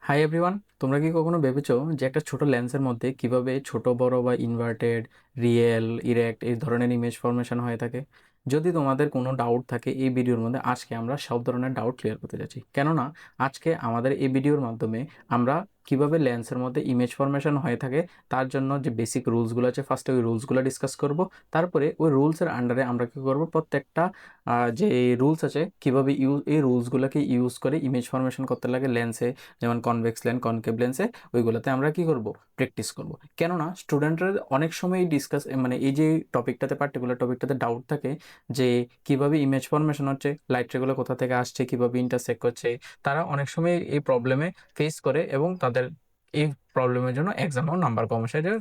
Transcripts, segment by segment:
Hi everyone, তোমরা কি কখনো ভেবেছো যে একটা ছোট লেন্সের মধ্যে কিভাবে ছোট বড় বা ইনভার্টেড, রিয়েল, ইরেক্ট এই ধরনের ইমেজ ফরমেশন হয়ে থাকে? যদি তোমাদের কোনো ডাউট থাকে এই ভিডিওর মধ্যে, আজকে আমরা সব ধরনের ডাউট ক্লিয়ার করতে যাচ্ছি। কেননা আজকে আমাদের এই ভিডিওর মাধ্যমে আমরা কিভাবে লেন্সের মধ্যে ইমেজ ফরমেশন হয়ে থাকে তার জন্য যে বেসিক রুলসগুলো আছে, ফার্স্টে ওই রুলসগুলো ডিসকাস করব। তারপরে ওই রুলসের আন্ডারে আমরা কী করব, প্রত্যেকটা যে রুলস আছে কীভাবে এই রুলসগুলোকে ইউজ করে ইমেজ ফরমেশন করতে লাগে লেন্সে, যেমন কনভেক্স লেন্স, কনকেভ লেন্সে, ওইগুলোতে আমরা কি করব, প্র্যাকটিস করব। কেননা স্টুডেন্টরা অনেক সময় ডিসকাস মানে এই যে টপিকটাতে, পার্টিকুলার টপিকটাতে ডাউট থাকে যে কিভাবে ইমেজ ফরমেশন হচ্ছে, লাইট রেগুলো কোথা থেকে আসছে, কিভাবে ইন্টারসেক্ট করছে, তারা অনেক সময় এই প্রবলেমে ফেস করে এবং তাদের এই প্রবলেমের জন্য এক্সামেও নাম্বার কম আসে, যে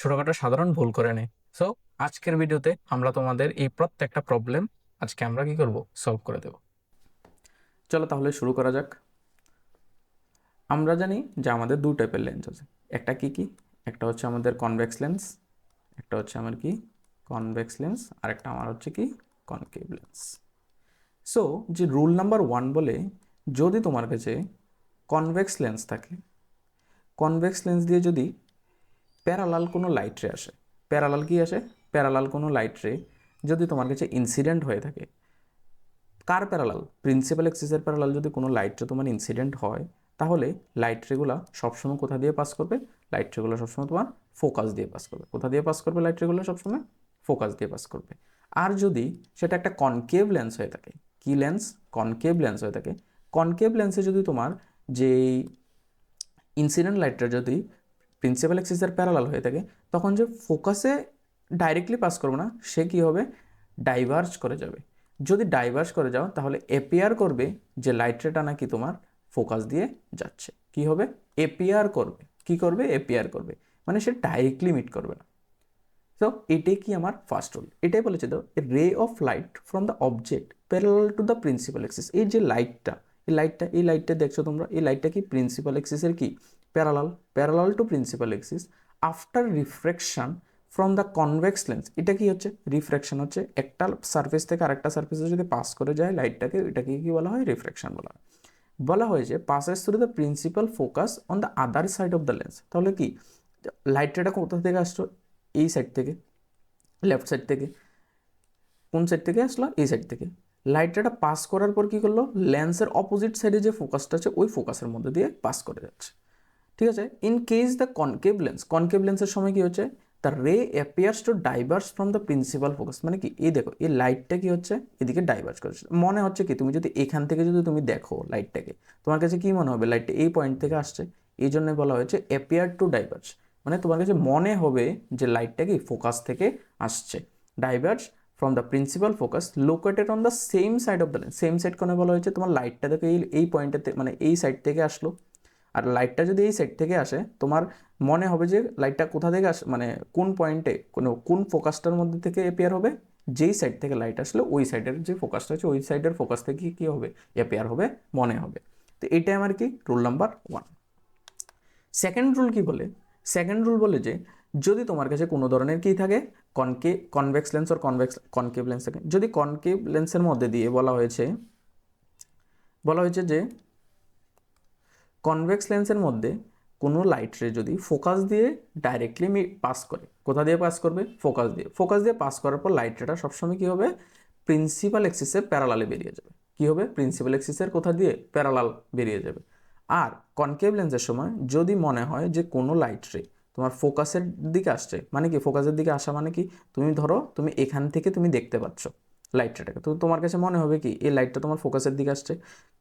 ছোটোখাটো সাধারণ ভুল করে নেয়। সো আজকের ভিডিওতে আমরা তোমাদের এই প্রত্যেকটা প্রবলেম আজকে আমরা কি করব, সলভ করে দেব। চলো তাহলে শুরু করা যাক। আমরা জানি যে আমাদের দু টাইপের লেন্স আছে। একটা কি কি, একটা হচ্ছে আমাদের কনভেক্স লেন্স, একটা হচ্ছে আমার কি কনভেক্স লেন্স, আর একটা আমার হচ্ছে কি কনকেভ লেন্স। সো যে রুল নাম্বার 1 বলে, যদি তোমার কাছে কনভেক্স লেন্স থাকে, কনভেক্স লেন্স দিয়ে যদি প্যারালাল কোনো লাইট রে আসে, প্যারালাল কি আসে, প্যারালাল কোনো লাইট রে যদি তোমার কাছে ইনসিডেন্ট হয়ে থাকে, কার প্যারালাল, প্রিন্সিপাল এক্সিসের প্যারালাল যদি কোনো লাইট রে তোমার ইনসিডেন্ট হয়, তাহলে লাইট রেগুলা সবসময় কোথা দিয়ে পাস করবে, লাইট রেগুলো সবসময় তোমার ফোকাস দিয়ে পাস করবে। কোথা দিয়ে পাস করবে লাইট রেগুলো সবসময়, ফোকাস দিয়ে পাস করবে। আর যদি সেটা একটা কনকেভ লেন্স হয়ে থাকে, কি লেন্স, কনকেভ লেন্স হয়ে থাকে, কনকেভ লেন্সে যদি তোমার যে ইনসিডেন্ট লাইটটা যদি প্রিন্সিপাল এক্সিসের প্যারালাল হয়ে থাকে, তখন যে ফোকাসে ডাইরেক্টলি পাস করবে না, সে কী হবে, ডাইভার্জ করে যাবে। যদি ডাইভার্জ করে যাও তাহলে এপিয়ার করবে যে লাইট রেটা নাকি তোমার ফোকাস দিয়ে যাচ্ছে। কি হবে, এপিয়ার করবে। কি করবে, এপিয়ার করবে, মানে সে ডাইরেক্টলি মিট করবে না। তো এটাই কি আমার ফার্স্ট রুল, এটাই বলেছে তো, a ray of light from the object parallel to the principal axis. এই যে লাইটটা, এই লাইটটা দেখছো তোমরা, এই লাইটটা কি প্রিন্সিপাল এক্সিসের কি parallel, parallel to principal axis after refraction from the convex lens. এটা কি হচ্ছে, রিফ্রেকশন হচ্ছে একটা সার্ফেস থেকে আরেকটা সার্ফেসে যদি পাস করে যায় লাইটটাকে, এটাকে কি বলা হয়, রিফ্রেকশন বলা হয়। বলা হয়েছে passes through the principal focus on the other side of the lens. তাহলে কি, লাইট রেটা কোথা থেকে আসলো, এই সাইড থেকে, লেফট সাইড থেকে। কোন সাইড থেকে আসলো, এই সাইড থেকে। লাইট রেটা পাস করার পর কি করলো, লেন্সের অপোজিট সাইডে যে ফোকাসটা আছে ওই ফোকাসের মধ্যে দিয়ে পাস করে যাচ্ছে। ঠিক আছে, in case the concave lens, concave লেন্সের সময় কি হচ্ছে, দ্য রে appears to diverse from the principal focus. মানে কি, এই দেখো এই লাইটটা কি হচ্ছে, এদিকে ডাইভার্স করছে। মনে হচ্ছে কি, তুমি যদি এখান থেকে যদি তুমি দেখো লাইটটাকে, তোমার কাছে কি মনে হবে, লাইটটা এই পয়েন্ট থেকে আসছে। এই জন্য বলা হয়েছে অ্যাপিয়ার টু ডাইভার্স, মানে তোমার কাছে মনে হবে যে লাইটটা কি ফোকাস থেকে আসছে। Diverse from the principal focus located on the same side of the lens. Same side কোনে বলা হয়েছে, তোমার লাইটটা দেখো এই পয়েন্টে, মানে এই সাইড থেকে আসলো। আর লাইটটা যদি এই সাইড থেকে আসে, তোমার মনে হবে যে লাইটটা কোথা থেকে মানে কোন পয়েন্টে, কোন ফোকাসটার মধ্যে থেকে অ্যাপিয়ার হবে, যেই সাইড থেকে লাইট আসলে ওই সাইডের যে ফোকাসটা আছে ওই সাইডের ফোকাস থেকে কী হবে, অ্যাপিয়ার হবে, মনে হবে। তো এটাই আমার কি রুল নাম্বার 1। সেকেন্ড রুল কি বলে, সেকেন্ড রুল বলে যে যদি তোমার কাছে কোনো ধরনের কী থাকে, কনভেক্স লেন্স ওর কনকেভ লেন্স থাকে, যদি কনকেভ লেন্সের মধ্যে দিয়ে বলা হয়েছে যে কনভেক্স লেন্সের মধ্যে কোনো লাইট রে যদি ফোকাস দিয়ে ডাইরেক্টলি পাস করে, কোথা দিয়ে পাস করবে, ফোকাস দিয়ে পাস করার পর লাইট রেটা সবসময় কী হবে, প্রিন্সিপাল এক্সিসের প্যারালালে বেরিয়ে যাবে। কী হবে, প্রিন্সিপাল এক্সিসের কোথা দিয়ে, প্যারালাল বেরিয়ে যাবে। আর কনকেভ লেন্সের সময় যদি মনে হয় যে কোনো লাইট রে তোমার ফোকাসের দিকে আসছে, মানে কি ফোকাসের দিকে আসা মানে কি, তুমি ধরো তুমি এখান থেকে তুমি দেখতে পাচ্ছ লাইটটাকে, তো তোমার কাছে মনে হবে কি এই লাইটটা তোমার ফোকাসের দিকে আসছে।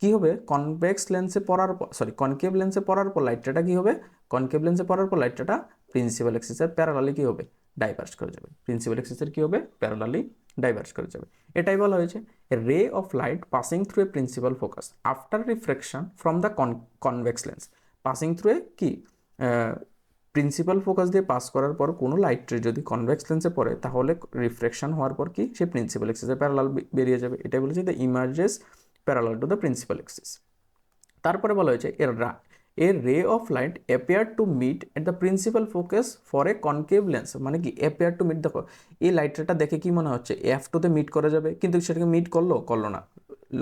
কি হবে, কনভেক্স লেন্সে পড়ার পর, কনকেভ লেন্সে পড়ার পর লাইটটা কি হবে, কনকেভ লেন্সে পড়ার পর লাইটটা প্রিন্সিপাল এক্সিসের প্যারালালি কি হবে, ডাইভার্স করে যাবে। প্রিন্সিপাল এক্সিসের কি হবে, প্যারালালি ডাইভার্স করে যাবে। এটাই বলা হয়েছে a ray of light passing through a principal focus after reflection from the convex lens. Passing through a কি, প্রিন্সিপাল ফোকাস দিয়ে পাস করার পর কোনো লাইট রে যদি কনভেক্স লেন্সে পড়ে, তাহলে রিফ্লেকশন হওয়ার পর কি সে প্রিন্সিপাল এক্সিসের প্যারালাল বেরিয়ে যাবে। এটাই বলেছে the emerges parallel to the principal axis. তারপরে বলা হয়েছে এর ray of light appear to meet at the principal focus for a concave lens. মানে কি অ্যাপিয়ার টু মিট, দেখো এই লাইটটা দেখে কি মনে হচ্ছে F2-তে মিট করা যাবে, কিন্তু সেটাকে মিট করলো না,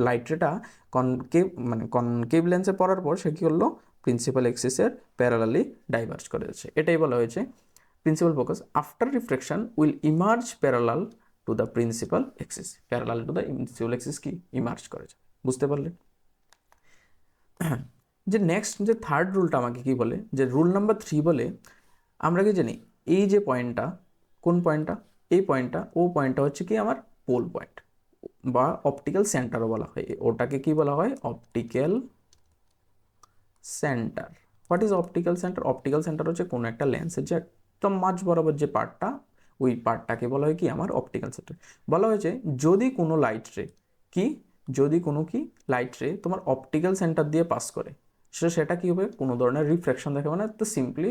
লাইট রেটা কনকেভ মানে কনকেভ লেন্সে পড়ার পর সে কী করলো, প্রিন্সিপাল এক্সিসের প্যারালালি ডাইভার্জ করে দিচ্ছে। এটাই বলা হয়েছে principal focus after reflection will emerge parallel to the principal axis, parallel to the principal axis কি ইমার্জ করে যায়। বুঝতে পারলে? যে নেক্সট যে থার্ড রুলটা আমাকে কি বলে, যে রুল নাম্বার 3 বলে, আমরা কি জানি এই যে পয়েন্টটা, কোন পয়েন্টটা, এই পয়েন্টটা, ও পয়েন্টটা হচ্ছে কি আমার পোল পয়েন্ট বা অপটিক্যাল সেন্টারও বলা হয়। ওটাকে কি বলা হয়? Optical centre. What is optical centre? Optical centre হচ্ছে কোনো একটা লেন্সের যে একদম মাঝ বরাবর যে পার্টটা, ওই পার্টটাকে বলা হয় কি আমার অপটিক্যাল সেন্টার। বলা হয়েছে যদি কোনো লাইট রে কি, যদি কোনো কি লাইট রে তোমার অপটিক্যাল সেন্টার দিয়ে পাস করে, সেটা কি হবে, কোনো ধরনের রিফ্লেকশন দেখাবে না, তো সিম্পলি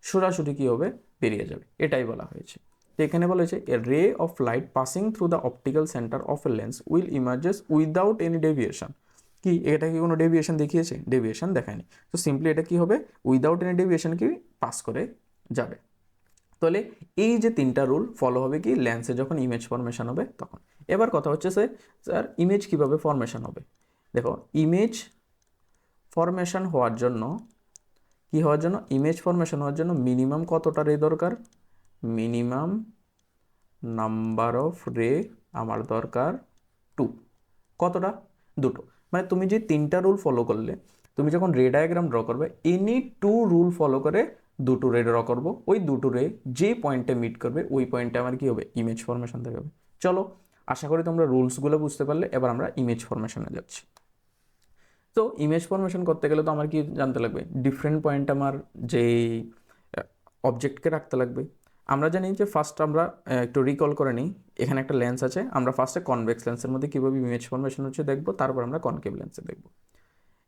সরাসরি কী হবে, বেরিয়ে যাবে। এটাই বলা হয়েছে। তো এখানে বলা হয়েছে a ray of light passing through the optical centre of a lens will emerges without any deviation. কি এটা কি কোনো ডেভিয়েশন দেখিয়েছে? ডেভিয়েশন দেখায়নি। তো সিম্পলি এটা কি হবে, উইদাউট এনি ডেভিয়েশন কি পাস করে যাবে। তাহলে এই যে 3টা রুল ফলো হবে কি লেন্সে যখন ইমেজ ফরমেশন হবে তখন। এবার কথা হচ্ছে স্যার ইমেজ কিভাবে ফরমেশন হবে? দেখো ইমেজ ফরমেশন হওয়ার জন্য কি হওয়ার জন্য, ইমেজ ফরমেশন হওয়ার জন্য মিনিমাম কতটা রে দরকার? মিনিমাম নাম্বার অফ রে আমার দরকার 2। কতটা? 2টো। মানে তুমি যে 3টা রুল ফলো করলে, তুমি যখন রে ডায়াগ্রাম ড্র করবে, এনি 2 রুল ফলো করে 2টো রে ড্র করবো। ওই 2টো রে যে পয়েন্টে মিট করবে ওই পয়েন্টে আমার কি হবে, ইমেজ ফরমেশন দেখাবে। চলো, আশা করি তোমরা রুলসগুলো বুঝতে পারলে। এবার আমরা ইমেজ ফরমেশনে যাচ্ছি। তো ইমেজ ফরমেশন করতে গেলে তো আমার কি জানতে লাগবে, ডিফারেন্ট পয়েন্ট আমার যেই অবজেক্টকে রাখতে লাগবে। আমরা জানি যে ফার্স্ট আমরা একটু রিকল করে নিই, এখানে একটা লেন্স আছে, আমরা ফার্স্টে কনভেক্স লেন্সের মধ্যে কীভাবে ইমেজ ফরমেশন হচ্ছে দেখবো, তারপর আমরা কনকেভ লেন্সে দেখবো।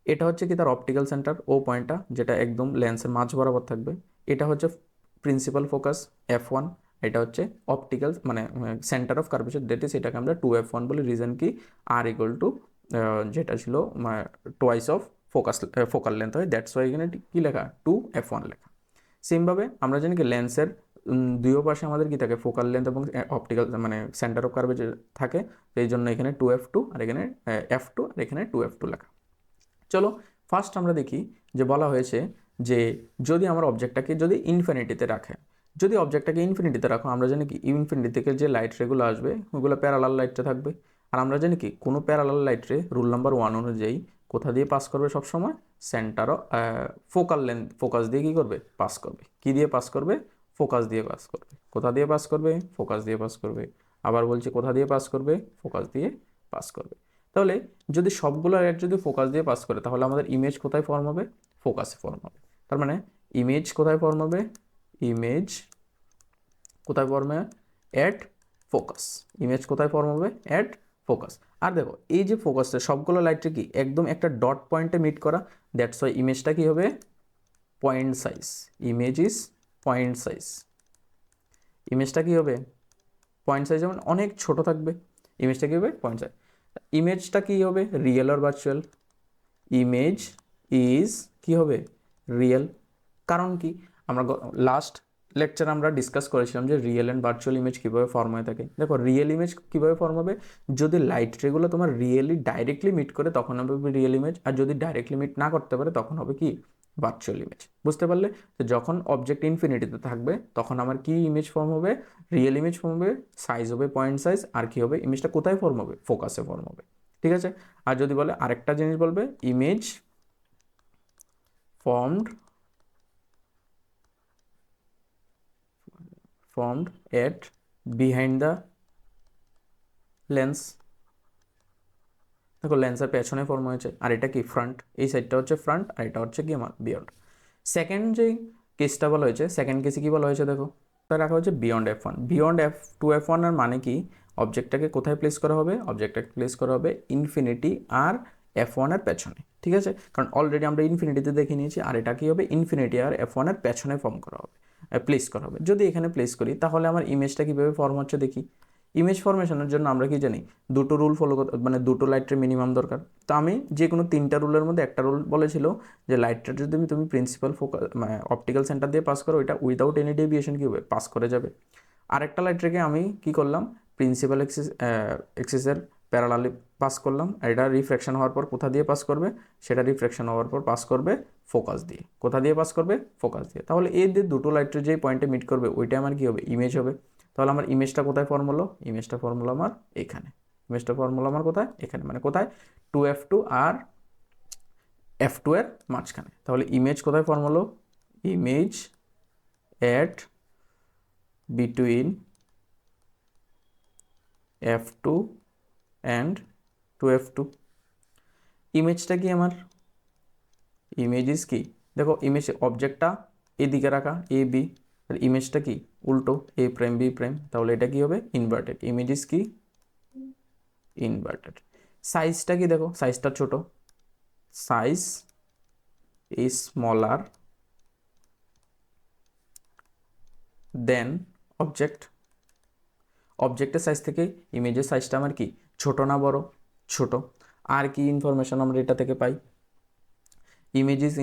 এটা হচ্ছে কি তার অপটিক্যাল সেন্টার, ও পয়েন্টটা যেটা একদম লেন্সের মাঝ বরাবর থাকবে। এটা হচ্ছে প্রিন্সিপাল ফোকাস F1। এটা হচ্ছে অপটিক্যাল মানে centre of curvature, that is এটাকে আমরা 2F1 বলি। রিজন কি, আর ইকুয়াল টু যেটা ছিল টোয়াইস অফ ফোকাল লেন্থ হয়, দ্যাটস ওয়াই এখানে কী লেখা 2F1 লেখা। সেমভাবে আমরা জানি কি লেন্সের দুইও পাশে আমাদের কি থাকে, ফোকাল লেন্থ এবং অপটিক্যাল মানে সেন্টার অফ কার্ভেচার থাকে। এই জন্য এখানে 2F2 আর এখানে F2 আর এখানে 2F2 লেখা। চলো ফার্স্ট আমরা দেখি যে বলা হয়েছে যে যদি আমার অবজেক্টটাকে যদি ইনফিনিটিতে রাখে, যদি অবজেক্টটাকে ইনফিনিটিতে রাখো, আমরা জানি কি ইনফিনিটি থেকে যে লাইট রেগুলো আসবে ওগুলো প্যারালাল লাইটে থাকবে। আর আমরা জানি কি কোনো প্যারালাল লাইট রে রুল নাম্বার 1 অনুযায়ী কোথা দিয়ে পাস করবে সবসময়, সেন্টারও ফোকাল লেন্থ ফোকাস দিয়ে কী করবে, পাস করবে। কী দিয়ে পাস করবে? ফোকাস দিয়ে পাস করবে। কোথা দিয়ে পাস করবে? ফোকাস দিয়ে পাস করবে। আবার বলছি কোথা দিয়ে পাস করবে? ফোকাস দিয়ে পাস করবে। তাহলে যদি সবগুলো লাইট যদি ফোকাস দিয়ে পাস করে, তাহলে আমাদের ইমেজ কোথায় ফর্ম হবে? ফোকাসে ফর্ম হবে। তার মানে ইমেজ কোথায় ফর্ম হবে? ইমেজ কোথায় ফর্ম হবে? At focus. ইমেজ কোথায় ফর্ম হবে? At focus. আর দেখো এই যে ফোকাসটা সবগুলো লাইটটা কি একদম একটা ডট পয়েন্টে মিট করা, দ্যাটস ওয়াই ইমেজটা কি হবে? Point size. Image is point size. ইমেজটা কি হবে? পয়েন্ট সাইজ, যেমন অনেক ছোট থাকবে, ইমেজটা কি হবে? Point size. ইমেজটা কি হবে? রিয়েল আর ভার্চুয়াল? ইমেজ ইজ কি হবে? রিয়েল। কারণ কি, আমরা লাস্ট লেকচার আমরা ডিসকাস করেছিলাম যে রিয়েল অ্যান্ড ভার্চুয়াল ইমেজ কীভাবে ফর্ম হয়ে থাকে। দেখো রিয়েল ইমেজ কীভাবে ফর্ম হবে, যদি লাইট রেগুলো তোমার রিয়েলি ডাইরেক্টলি মিট করে তখন হবে রিয়েল ইমেজ, আর যদি ডাইরেক্টলি মিট না করতে পারে তখন হবে কি ভার্চুয়াল ইমেজ। বুঝতে পারলে? তো যখন অবজেক্ট ইনফিনিটিতে থাকবে তখন আমার কি ইমেজ ফর্ম হবে? রিয়েল ইমেজ ফর্ম হবে, সাইজ হবে পয়েন্ট সাইজ, আর কি হবে, ইমেজটা কোথায় ফর্ম হবে? ফোকাসে ফর্ম হবে। ঠিক আছে? আর যদি বলে আরেকটা জিনিস বলবে, image formed at behind the lens। দেখো লেন্সের পেছনে ফর্ম হয়েছে, আর এটা কি ফ্রন্ট, এই সাইডটা হচ্ছে ফ্রন্ট আর এটা হচ্ছে কি আমার বিয়ন্ড। সেকেন্ড যে কেসটা বলা হয়েছে, সেকেন্ড কেসে কি বলা হয়েছে দেখো, তা রাখা হচ্ছে বিয়ন্ড F1। বিয়ন্ড F2F1 এর মানে কি, অবজেক্টটাকে কোথায় প্লেস করা হবে? অবজেক্টটাকে প্লেস করা হবে ইনফিনিটি আর F1 এর পেছনে। ঠিক আছে? কারণ অলরেডি আমরা ইনফিনিটিতে দেখে নিয়েছি, আর এটা কি হবে? ইনফিনিটি আর F1 এর পেছনে ফর্ম করা হবে, প্লেস করা হবে। যদি এখানে প্লেস করি তাহলে আমার ইমেজটা কীভাবে ফর্ম হচ্ছে দেখি। ইমেজ ফরমেশনের জন্য আমরা কি জানি, দুটো রুল ফলো করতে, মানে দুটো লাইটের মিনিমাম দরকার। তো আমি যে কোনো 3টা রুলের মধ্যে একটা রুল বলেছিল যে লাইটটা যদি তুমি প্রিন্সিপাল ফোকাস মানে অপটিক্যাল সেন্টার দিয়ে পাস করো, এটা উইদাউট এনি ডেভিয়েশন কী হবে, পাস করে যাবে। আরেকটা লাইট রেখে আমি কি করলাম, প্রিন্সিপাল এক্সিসের প্যারালালি পাস করলাম, আর এটা রিফ্লেকশন হওয়ার পর কোথা দিয়ে পাস করবে, সেটা রিফ্লেকশন হওয়ার পর পাস করবে ফোকাস দিয়ে। কোথা দিয়ে পাস করবে, ফোকাস দিয়ে। তাহলে এই যে দুটো লাইটের যেই পয়েন্টে মিট করবে ওইটা আমার কি হবে, ইমেজ হবে। তাহলে আমার ইমেজটা কোথায় ফর্ম হলো, ইমেজটা ফর্ম হলো আমার এখানে, ইমেজটা ফর্ম হলো আমার কোথায়, এখানে, মানে কোথায়, 2f2 আর f2 এর মাঝখানে। তাহলে ইমেজ কোথায় ফর্ম হলো, image at between f2 and 2f2। ইমেজটা কি আমার, ইমেজ ইজ কি, দেখো ইমেজ অবজেক্টটা এদিকে রাখা এ বি, আর ইমেজটা কি উল্টো এ প্রাইম বি প্রাইম, তাহলে এটা কি হবে, ইনভার্টেড। ইমেজ ইজ কি, ইনভার্টেড। সাইজটা কি, দেখো সাইজটা ছোট, size is smaller than object. অবজেক্টের সাইজ থেকে ইমেজের সাইজটা আমার কি ছোট না বড়, ছোট। আর কি ইনফরমেশন আমরা এটা থেকে পাই, image is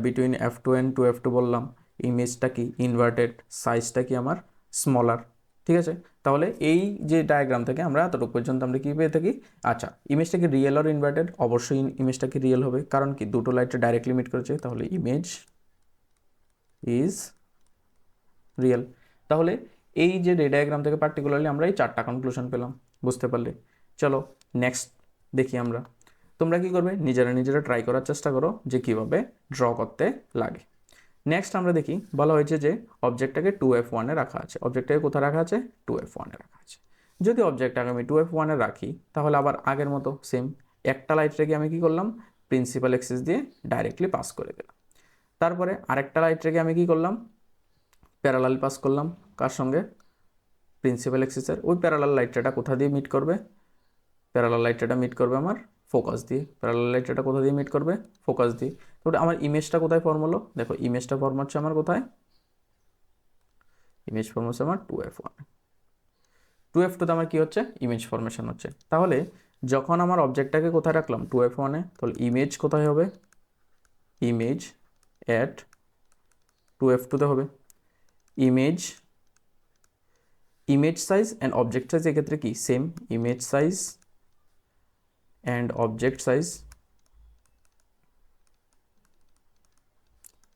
between f2 and 2f2 বললাম, ইমেজটা কি ইনভার্টেড, সাইজটা কি আমার স্মলার। ঠিক আছে, তাহলে এই যে ডায়াগ্রাম থেকে আমরা এতটুকু পর্যন্ত আমরা কি পেয়ে থাকি, আচ্ছা ইমেজটা কি রিয়েল আর ইনভার্টেড, অবশ্যই ইমেজটা কি রিয়েল হবে, কারণ কি দুটো লাইটে ডাইরেক্টলি মিট করেছে, তাহলে ইমেজ ইজ রিয়েল। তাহলে এই যে রে ডায়াগ্রাম থেকে পার্টিকুলারলি আমরা এই 4টা কনক্লুশন পেলাম, বুঝতে পারলে। চলো নেক্সট দেখি আমরা, তোমরা কি করবে, নিজেরা নিজেরা ট্রাই করার চেষ্টা করো যে কিভাবে ড্র করতে লাগে। নেক্সট আমরা দেখি, বলা হয়েছে যে অবজেক্টটাকে 2f1-এ রাখা আছে। অবজেক্টটাকে কোথায় রাখা আছে, 2f1-এ রাখা আছে। যদি অবজেক্টটাকে আমি 2f1-এ রাখি, তাহলে আবার আগের মতো সেম একটা লাইটটাকে আমি কি করলাম, প্রিন্সিপাল এক্সিস দিয়ে ডাইরেক্টলি পাস করে দিলাম। তারপরে আরেকটা লাইটটাকে আমি কি করলাম, প্যারালাল পাস করলাম, কার সঙ্গে, প্রিন্সিপাল এক্সিসের। ওই প্যারালাল লাইটটা কোথা দিয়ে মিট করবে, প্যারালাল লাইটটা মিট করবে আমার ফোকাস দিয়ে। প্যারালাল লাইটটা কোথা দিয়ে মিট করবে, ফোকাস দিয়ে। তো আমার ইমেজটা কোথায় ফর্ম হলো, দেখো ইমেজটা ফর্ম হচ্ছে আমার কোথায়, ইমেজ ফর্ম হচ্ছে আমার 2f1, 2f2তে আমার কি হচ্ছে, ইমেজ ফরমেশন হচ্ছে। তাহলে যখন আমার অবজেক্টটাকে কোথায় রাখলাম, 2f1-এ, তাহলে ইমেজ কোথায় হবে, ইমেজ এট 2f2-তে হবে। Image, image size and object size এক্ষেত্রে কি same, image size and object size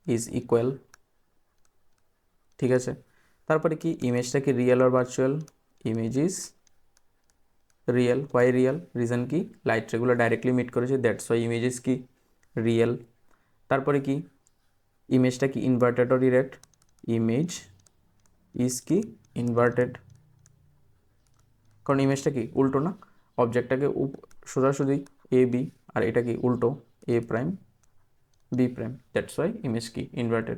is equal. ঠিক আছে, তারপরে কি ইমেজটা কি রিয়েল আর virtual, image is real. Why real, reason কি, লাইট রেগুলো ডাইরেক্টলি মিট করেছে, দ্যাটস ওয়াই ইমেজ ইজ কি রিয়েল। তারপরে কি ইমেজটা কি inverted or erect, image is কি ইনভার্টেড, কারণ ইমেজটা কি উল্টো না, অবজেক্টটাকে সোজাসুজি এ বি, আর এটা কি উল্টো a prime b prime, that's why image কি ইনভার্টেড।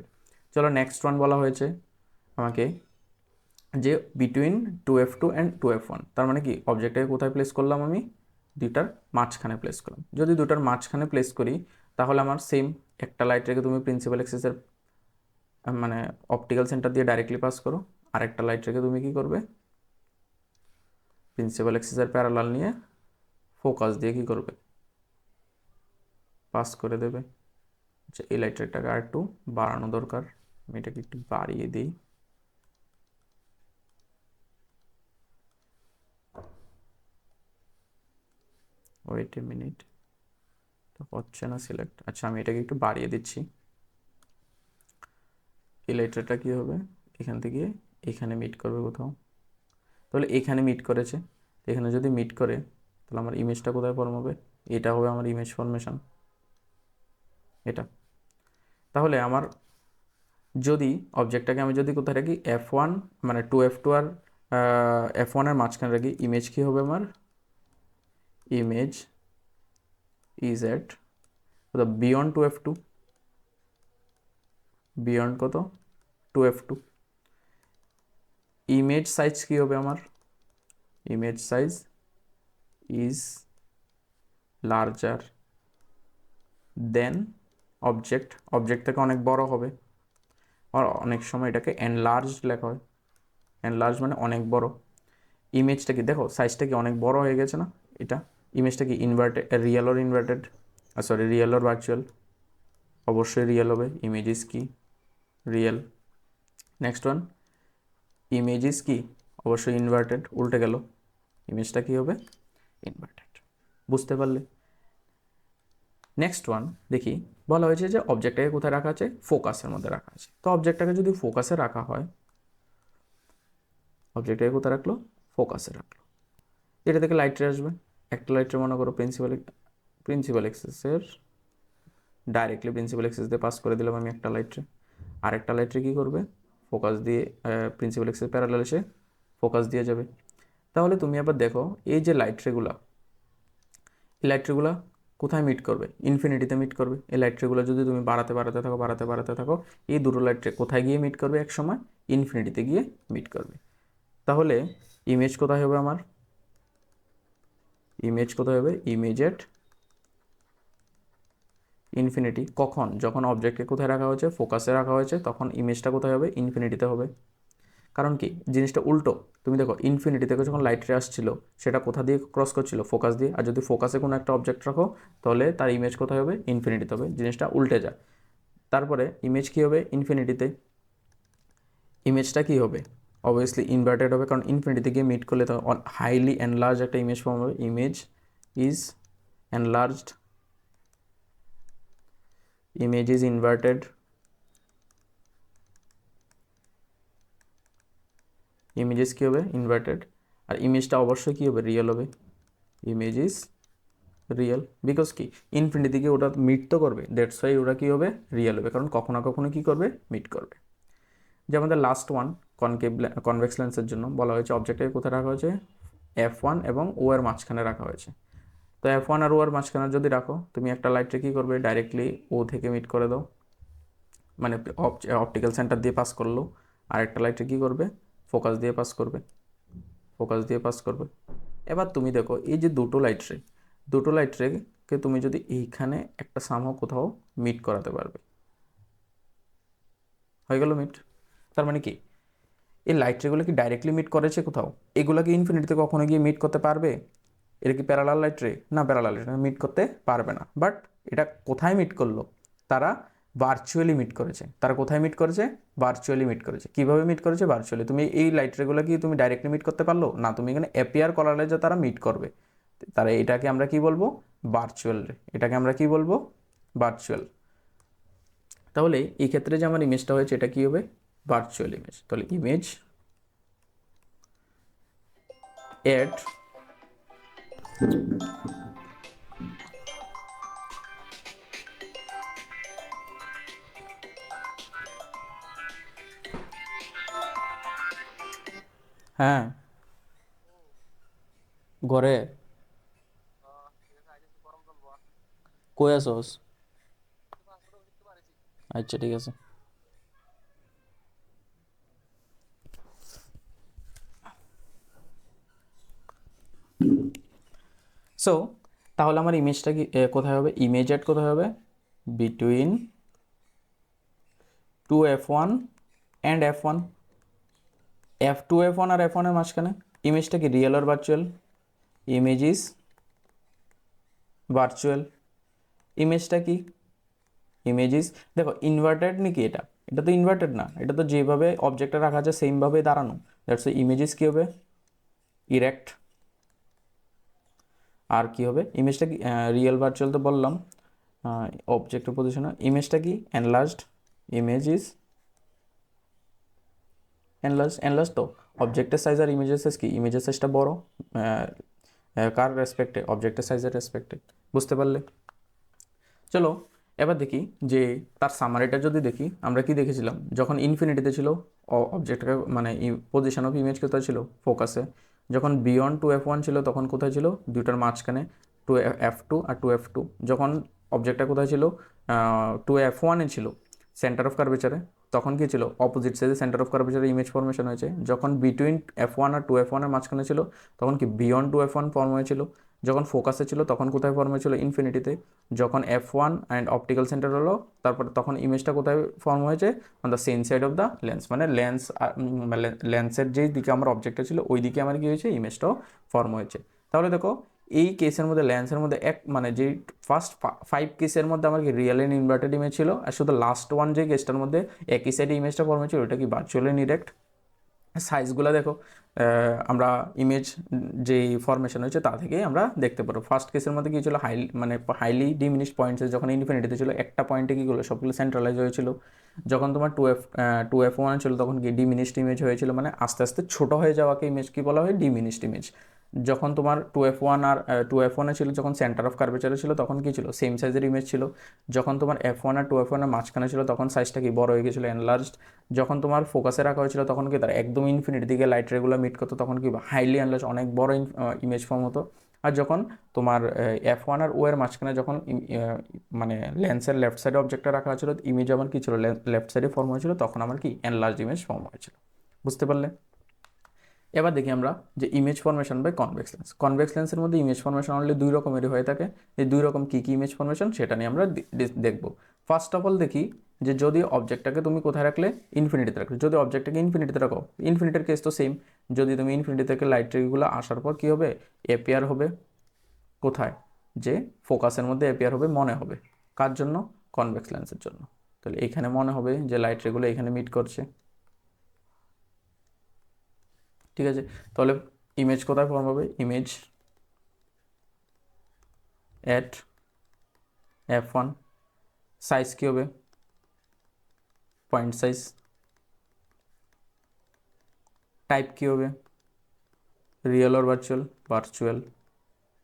চলো নেক্সট ওয়ান বলা হয়েছে আমাকে যে বিটুইন 2f2 অ্যান্ড 2f1, তার মানে কি অবজেক্টটাকে কোথায় প্লেস করলাম আমি, দুটার মাঝখানে প্লেস করলাম। যদি দুটার মাঝখানে প্লেস করি, তাহলে আমার সেম একটা লাইট রেখে তুমি প্রিন্সিপাল এক্সিসের মানে অপটিক্যাল সেন্টার দিয়ে ডাইরেক্টলি পাস করো, আর একটা লাইট রেখে তুমি কি করবে, প্রিন্সিপাল এক্সিসের প্যারালাল নিয়ে ফোকাস দিয়ে কি করবে, পাস করে দেবে। আচ্ছা এই লাইটটাকে আর একটু বাড়ানো দরকার, আমি এটাকে একটু বাড়িয়ে দিই। ওয়েট এ মিনিট, তো হচ্ছে না সিলেক্ট। আচ্ছা আমি এটাকে একটু বাড়িয়ে দিচ্ছি। এই লাইটটা কি হবে, এখান থেকে এখানে মিট করবে কোথাও, তাহলে এখানে মিট করেছে, এখানে যদি মিট করে তাহলে আমার ইমেজটা কোথায় ফর্ম হবে, এটা হবে আমার ইমেজ ফরমেশন, এটা। তাহলে আমার যদি অবজেক্টটাকে আমি যদি কোথায় রাখি, f1 মানে 2f2 আর f1-এর মাঝখানে রাখি, ইমেজ কি হবে আমার, image is at beyond 2f2, beyond কত 2f2। ইমেজ সাইজ কি হবে আমার, image size is larger than object, object থেকে অনেক বড় হবে, আর অনেক সময় এটাকে এনলার্জ লেখা হয়, এনলার্জ মানে অনেক বড়। ইমেজটা কি দেখো সাইজটা কি অনেক বড় হয়ে গেছে না, এটা ইমেজটা কি inverted, real or inverted, sorry real or virtual, অবশ্যই রিয়েল হবে, ইমেজ ইজ কি real. Next one, image is কি অবশ্যই ইনভার্টেড, উল্টে গেল, ইমেজটা কি হবে ইনভার্টেড। বুঝতে পারলে? নেক্সট ওয়ান দেখি, বলা হয়েছে যে অবজেক্টটাকে কোথায় রাখা আছে, ফোকাসের মধ্যে রাখা আছে। তো অবজেক্টটাকে যদি ফোকাসে রাখা হয়, অবজেক্টটাকে কোথায় রাখলো, ফোকাসে রাখলো। এটা থেকে লাইট রে আসবে, একটা লাইট রে মনে করো প্রিন্সিপাল এক্সেসের ডাইরেক্টলি প্রিন্সিপাল এক্সেস দিয়ে পাস করে দিলাম আমি একটা লাইট রে। আরেকটা লাইট রে কী করবে, ফোকাস দিয়ে প্রিন্সিপাল এক্সেস প্যারালাল এসে ফোকাস দিয়ে যাবে। তাহলে তুমি আবার দেখো এই যে লাইট রেগুলা, এই লাইট রেগুলা কোথায় মিট করবে, ইনফিনিটিতে মিট করবে। এই লাইট রেগুলো যদি তুমি বাড়াতে থাকো, এই দুটো লাইট রে কোথায় গিয়ে মিট করবে, এক সময় ইনফিনিটিতে গিয়ে মিট করবে। তাহলে ইমেজ কোথায় হবে আমার, ইমেজ কোথায় হবে, ইমেজ এট ইনফিনিটি। কখন, যখন অবজেক্টকে কোথায় রাখা হয়েছে, ফোকাসে রাখা হয়েছে, তখন ইমেজটা কোথায় হবে, ইনফিনিটিতে হবে। কারণ কি, জিনিসটা উল্টো। তুমি দেখো ইনফিনিটি থেকে যখন লাইট রে আসছিল, সেটা কোথা দিয়ে ক্রস করছিল, ফোকাস দিয়ে। আর যদি ফোকাসে কোনো একটা অবজেক্ট রাখো, তাহলে তার ইমেজ কোথায় হবে, ইনফিনিটিতে হবে। জিনিসটা উল্টে যায়। তারপরে ইমেজ কী হবে, ইনফিনিটিতে। ইমেজটা কী হবে, অবভিয়াসলি ইনভার্টেড হবে, কারণ ইনফিনিটিতে গিয়ে মিট করলে তো হাইলি এনলার্জ একটা ইমেজ ফর্ম হবে। Image is enlarged, image is inverted, images কী হবে, ইনভার্টেড। আর ইমেজটা অবশ্যই কী হবে, রিয়েল হবে। ইমেজ ইজ রিয়েল, বিকজ কি, ইনফিনিটি থেকে ওটা মিট তো করবে, দ্যাটস ওয়াই ওটা কী হবে, রিয়েল হবে, কারণ কখনো না কখনো কী করবে, মিট করবে। যে আমাদের লাস্ট ওয়ান, কনভেক্স লেন্সের জন্য বলা হয়েছে অবজেক্টটাকে কোথায় রাখা হয়েছে, F1 এবং O এর মাঝখানে রাখা হয়েছে। তো F1 আর O এর মাঝখানে যদি রাখো, তুমি একটা লাইটকে কী করবে, ডাইরেক্টলি O থেকে মিট করে দাও, মানে অপটিক্যাল সেন্টার দিয়ে পাস করলো। আর একটা লাইটে কী করবে, ফোকাস দিয়ে পাস করবে, ফোকাস দিয়ে পাস করবে। এবার তুমি দেখো এই যে দুটো লাইট রেকে তুমি যদি এইখানে একটা সামহাও কোথাও মিট করাতে পারবে, হয়ে গেল মিট। তার মানে কি, এই লাইট রেগুলো কি ডাইরেক্টলি মিট করেছে কোথাও, এগুলো কি ইনফিনিটিতে কখনো গিয়ে মিট করতে পারবে? এটা কি প্যারালাল লাইট রে, না প্যারালাল লাইট মিট করতে পারবে না। বাট এটা কোথায় মিট করলো, তারা ভার্চুয়ালি মিট করেছে। তারা কোথায় মিট করেছে, ভার্চুয়ালি মিট করেছে। কীভাবে মিট করেছে, ভার্চুয়ালি। তুমি এই লাইট রেগুলো কি তুমি ডাইরেক্টলি মিট করতে পারলো না, তুমি এখানে অ্যাপিয়ার করালে যে তারা মিট করবে, তারা এটাকে আমরা কি বলবো, ভার্চুয়াল রে। এটাকে আমরা কি বলবো, ভার্চুয়াল। তাহলে এই ক্ষেত্রে যে আমার ইমেজটা হয়েছে, এটা কি হবে, ভার্চুয়াল ইমেজ। তাহলে ইমেজ এট হ্যাঁ ঘরে কই আসোস, আচ্ছা ঠিক আছে। সো তাহলে আমার ইমেজটা কি কোথায় হবে, ইমেজ এট কোথায় হবে, between 2F1 and F1, F2 F1 R F1 এর মাঝখানে। ইমেজটা কি রিয়েল আর ভার্চুয়াল, ইমেজ ইজ ভার্চুয়াল। ইমেজটা কি, ইমেজ ইজ, দেখো ইনভার্টেড নাকি, এটা এটা তো ইনভার্টেড না, এটা তো যেভাবে অবজেক্টটা রাখা আছে সেমভাবে দাঁড়ানো। দ্যাটস ইমেজ ইজ কী হবে, ইরেক্ট। আর কি হবে, ইমেজটা কি রিয়েল ভার্চুয়াল তো বললাম, অবজেক্টের পজিশনে। ইমেজটা কি, এনলার্জড, ইমেজ ইজ এনলার্জ তো অবজেক্টের সাইজ আর ইমেজের সাইজ কি, ইমেজের সাইজটা বড়, কার রেসপেক্টে, অবজেক্টের সাইজের রেসপেক্টে। বুঝতে পারলে? চলো এবার দেখি যে তার সামারিটা যদি দেখি, আমরা কি দেখেছিলাম, যখন ইনফিনিটিতে ছিল অবজেক্টটা মানে পজিশন অফ ইমেজ কোথায় ছিল, ফোকাসে। যখন বিয়ন্ড 2F1 ছিল তখন কোথায় ছিল, দুটার মাঝখানে 2F2 আর 2F2। যখন অবজেক্টটা কোথায় ছিল, 2F1-এ ছিল, সেন্টার অফ কার্ভেচারে, তখন কি ছিল, অপোজিট সাইডে সেন্টার অফ কার্ভেচারে ইমেজ ফর্মেশন হয়েছে। যখন বিটুইন F1 আর 2F1-এর মাঝখানে ছিল, তখন কি বিয়ন্ড 2F1 ফর্ম হয়েছিল। যখন ফোকাসে ছিল তখন কোথায় ফর্ম হয়েছিল, ইনফিনিটিতে। যখন F1 অ্যান্ড অপটিক্যাল সেন্টার হলো, তারপর তখন ইমেজটা কোথায় ফর্ম হয়েছে, on the same side of the lens, মানে লেন্সের যেই দিকে আমার অবজেক্টটা ছিল ওই দিকে আমার কি হয়েছে, ইমেজটাও ফর্ম হয়েছে। তাহলে দেখো এই কেসের মধ্যে, লেন্সের মধ্যে মানে যেই ফার্স্ট 5 কেসের মধ্যে আমার কি রিয়েল এন্ড ইনভার্টেড ইমেজ ছিল, আর শুধু লাস্ট ওয়ান যে কেসটার মধ্যে একই সাইডে ইমেজটা ফর্ম হয়েছিল, ওটা কি ভার্চুয়াল এন্ড ইরেক্ট। সাইজগুলো দেখো, আমরা ইমেজ যেই ফরমেশন হয়েছে তা থেকেই আমরা দেখতে পারবো। ফার্স্ট কেসের মধ্যে কী ছিল, হাইলি ডিমিনিশড পয়েন্টসে যখন ইনফিনিটিতে ছিল, একটা পয়েন্টে কী করলো, সবগুলো সেন্ট্রালাইজ হয়েছিল। যখন তোমার টু এফ ওয়ান ছিল তখন কি ডিমিনিশড ইমেজ হয়েছিল, মানে আস্তে আস্তে ছোটো হয়ে যাওয়াকে ইমেজ কি বলা হয়, ডিমিনিশড ইমেজ। যখন তোমার টু এফ ওয়ানে ছিল, যখন সেন্টার অফ কার্ভেচারে ছিল তখন কি ছিল, সেম সাইজের ইমেজ ছিল। যখন তোমার F1 আর টু এফ ওয়ানের মাঝখানে ছিল তখন সাইজটা কি বড় হয়ে গেছিলো, এনলার্জড। যখন তোমার ফোকাসে রাখা হয়েছিল তখন কি তার একদম ইনফিনিট দিকে লাইট রেগুলো মিট করতো, তখন কি হাইলি এনলার্জ, অনেক বড় ইমেজ ফর্ম হতো। আর যখন তোমার F1 আর ও এর মাঝখানে যখন মানে লেন্সের লেফট সাইডে অবজেক্টটা রাখা হয়েছিল, ইমেজ আমার কি ছিল, লেফট সাইডে ফর্ম হয়েছিল, তখন আমার কি এনলার্জ ইমেজ ফর্ম হয়েছিল। বুঝতে পারলে? এবার দেখি আমরা যে image formation by convex lens. Convex লেন্সের মধ্যে ইমেজ ফরমেশন অনলি দুই রকমেরই হয়ে থাকে। এই দুই রকম কী কী ইমেজ ফরমেশন সেটা নিয়ে আমরা দেখব। ফার্স্ট অফ অল দেখি যে যদি অবজেক্টটাকে তুমি কোথায় রাখলে, ইনফিনিটিতে রাখলে। যদি অবজেক্টটাকে ইনফিনিটিতে রাখো, ইনফিনিটির কেস তো সেম। যদি তুমি ইনফিনিটি থেকে লাইট রেগুলো আসার পর কী হবে, অ্যাপিয়ার হবে কোথায়, যে ফোকাসের মধ্যে অ্যাপিয়ার হবে, মনে হবে কার জন্য, কনভেক্স লেন্সের জন্য। তাহলে এখানে মনে হবে যে লাইট রেগুলো এখানে মিট করছে। ঠিক আছে, তাহলে ইমেজ কোথায় ফর্ম হবে, ইমেজ অ্যাট F1, সাইজ কী হবে, পয়েন্ট সাইজ। টাইপ কী হবে, রিয়েল অর ভার্চুয়াল, ভার্চুয়াল।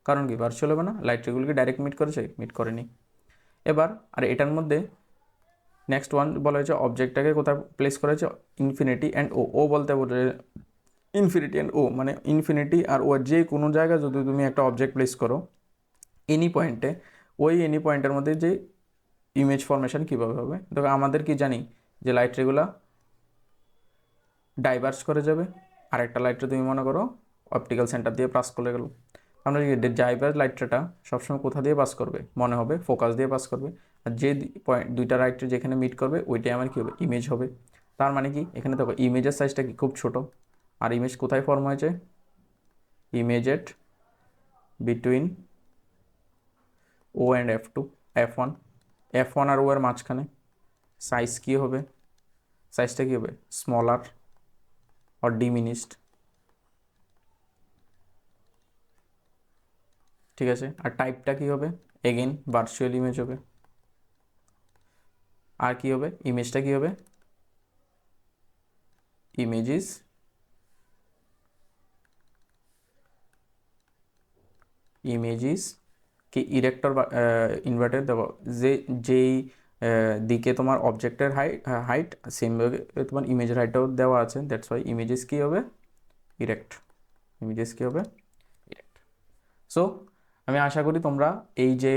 কারণ কি ভার্চুয়াল হবে না, লাইট রেগুলোকে ডাইরেক্ট মিট করেছে, মিট করেনি। এবার আর এটার মধ্যে নেক্সট ওয়ান বলা হয়েছে অবজেক্টটাকে কোথায় প্লেস করা হয়েছে, ইনফিনিটি অ্যান্ড ও। ও বলতে বলে ইনফিনিটি অ্যান্ড ও, মানে ইনফিনিটি আর ও যে কোনো জায়গায় যদি তুমি একটা অবজেক্ট প্লেস করো এনি পয়েন্টে, ওই এনি পয়েন্টের মধ্যে যে ইমেজ ফরমেশন কীভাবে হবে, দেখো আমাদের কি জানি যে লাইট রেগুলা ডাইভার্স করে যাবে। আর একটা লাইটটা তুমি মনে করো অপটিক্যাল সেন্টার দিয়ে পাস করে গেল। আমরা ডাইভার্স লাইটটা সবসময় কোথা দিয়ে পাস করবে, মনে হবে ফোকাস দিয়ে পাস করবে। আর যে পয়েন্ট দুইটা লাইট যেখানে মিট করবে ওইটাই আমার কী হবে, ইমেজ হবে। তার মানে কি এখানে দেখো ইমেজের সাইজটা কি খুব ছোট। আর ইমেজ কোথায় ফর্ম হয়েছে, image at between O and F1, F1 আর ও এর মাঝখানে। সাইজ কী হবে, সাইজটা কী হবে, স্মলার অর ডিমিনিশড। ঠিক আছে, আর টাইপটা কী হবে, এগেন ভার্চুয়াল ইমেজ হবে। আর কী হবে, ইমেজটা কী হবে, ইমেজিস ইমেজিস কি ইরেক্টর বা ইনভার্টেড, দেখো যে যেই দিকে তোমার অবজেক্টের হাইট সেমভাবে তোমার ইমেজের হাইটটাও দেওয়া আছে, দ্যাটস ওয়াই ইমেজেস কী হবে, ইরেক্ট। ইমেজেস কী হবে, ইরেক্ট। সো আমি আশা করি তোমরা এই যে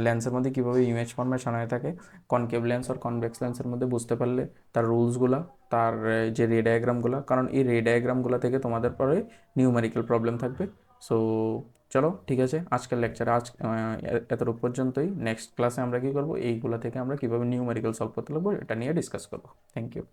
লেন্সের মধ্যে কীভাবে ইমেজ ফরমেশন হয়ে থাকে, কনকেভ লেন্স আর কনভেক্স লেন্সের মধ্যে বুঝতে পারলে তার রুলসগুলো, তার যে রে ডায়াগ্রামগুলো, কারণ এই রে ডায়াগ্রামগুলো থেকে তোমাদের পরে নিউমেরিক্যাল প্রবলেম থাকবে। সো চলো ঠিক আছে, আজকের লেকচারে এতটুকু পর্যন্তই। নেক্সট ক্লাসে আমরা কী করবো, এইগুলো থেকে আমরা কীভাবে নিউমেরিক্যাল সলভ করতে পারবো এটা নিয়ে ডিসকাস করবো। Thank you.